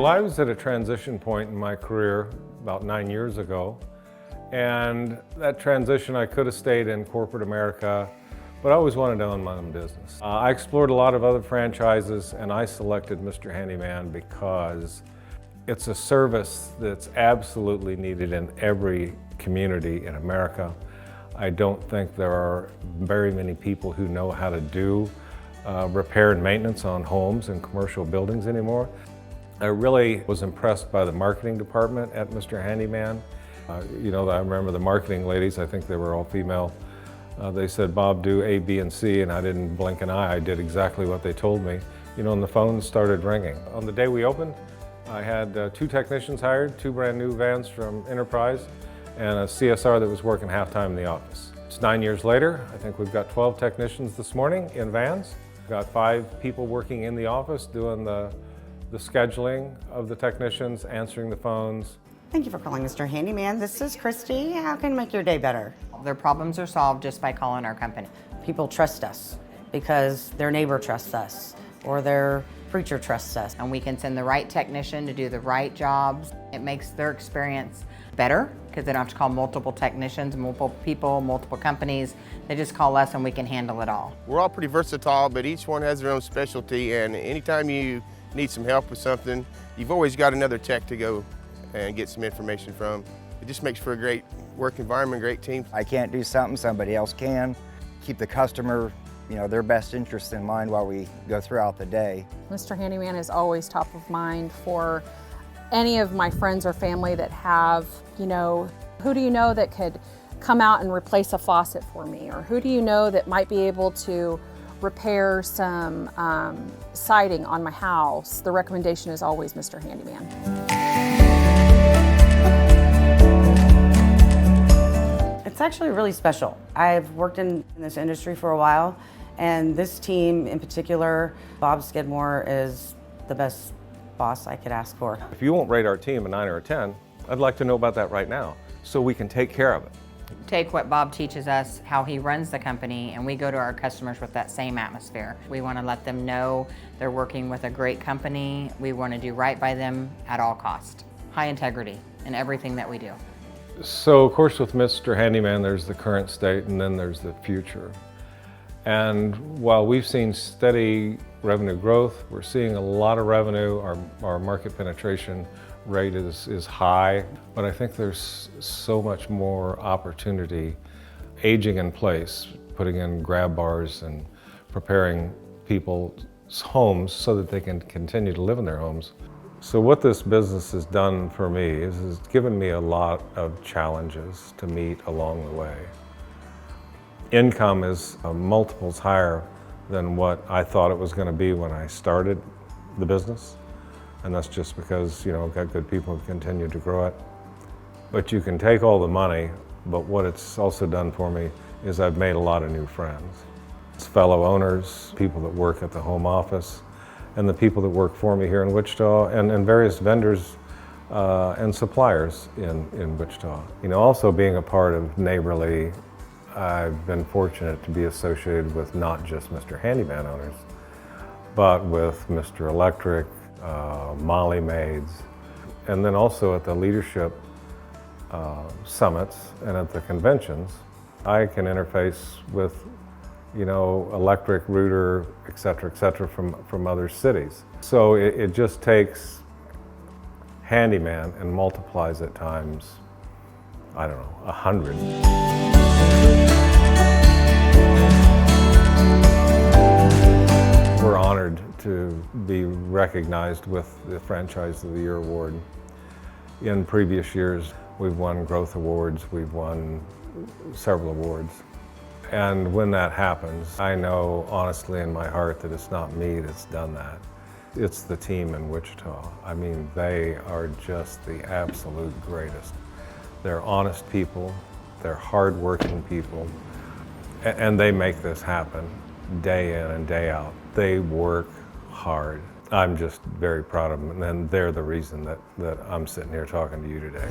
Well, I was at a transition point in my career about 9 years ago, and that transition I could have stayed in corporate America, but I always wanted to own my own business. I explored a lot of other franchises, and I selected Mr. Handyman because it's a service that's absolutely needed in every community in America. I don't think there are very many people who know how to do repair and maintenance on homes and commercial buildings anymore. I really was impressed by the marketing department at Mr. Handyman. I remember the marketing ladies, I think they were all female. They said, "Bob, do A, B, and C," and I didn't blink an eye. I did exactly what they told me. And the phones started ringing. On the day we opened, I had 2 technicians hired, 2 brand new vans from Enterprise, and a CSR that was working half-time in the office. It's 9 years later. I think we've got 12 technicians this morning in vans. We've got 5 people working in the office doing the scheduling of the technicians, answering the phones. Thank you for calling Mr. Handyman. This is Christy. How can I make your day better? Their problems are solved just by calling our company. People trust us because their neighbor trusts us or their preacher trusts us. And we can send the right technician to do the right jobs. It makes their experience better because they don't have to call multiple technicians, multiple people, multiple companies. They just call us and we can handle it all. We're all pretty versatile, but each one has their own specialty, and anytime you need some help with something, you've always got another tech to go and get some information from. It just makes for a great work environment, great team. I can't do something, somebody else can. Keep the customer, their best interest in mind while we go throughout the day. Mr. Handyman is always top of mind for any of my friends or family that have, who do you know that could come out and replace a faucet for me? Or who do you know that might be able to repair some siding on my house? The recommendation is always Mr. Handyman. It's actually really special. I've worked in this industry for a while, and this team in particular, Bob Skidmore, is the best boss I could ask for. If you won't rate our team a 9 or a 10, I'd like to know about that right now so we can take care of it. Take what Bob teaches us, how he runs the company, and we go to our customers with that same atmosphere. We want to let them know they're working with a great company. We want to do right by them at all costs. High integrity in everything that we do. So, of course, with Mr. Handyman, there's the current state and then there's the future. And while we've seen steady revenue growth, we're seeing a lot of revenue. Our market penetration rate is high, but I think there's so much more opportunity aging in place, putting in grab bars and preparing people's homes so that they can continue to live in their homes. So what this business has done for me is it's given me a lot of challenges to meet along the way. Income is multiples higher than what I thought it was going to be when I started the business. And that's just because, I've got good people who continue to grow it. But you can take all the money, but what it's also done for me is I've made a lot of new friends. It's fellow owners, people that work at the home office, and the people that work for me here in Wichita, and various vendors and suppliers in Wichita. Also being a part of Neighborly, I've been fortunate to be associated with not just Mr. Handyman owners, but with Mr. Electric, Molly Maids, and then also at the leadership summits and at the conventions, I can interface with, Electric, Rooter, et cetera, from other cities. So it just takes Handyman and multiplies it times, 100. We're honored to be recognized with the Franchise of the Year award. In previous years, we've won growth awards, we've won several awards. And when that happens, I know honestly in my heart that it's not me that's done that. It's the team in Wichita. They are just the absolute greatest. They're honest people, they're hardworking people, and they make this happen day in and day out. They work hard. I'm just very proud of them, and they're the reason that I'm sitting here talking to you today.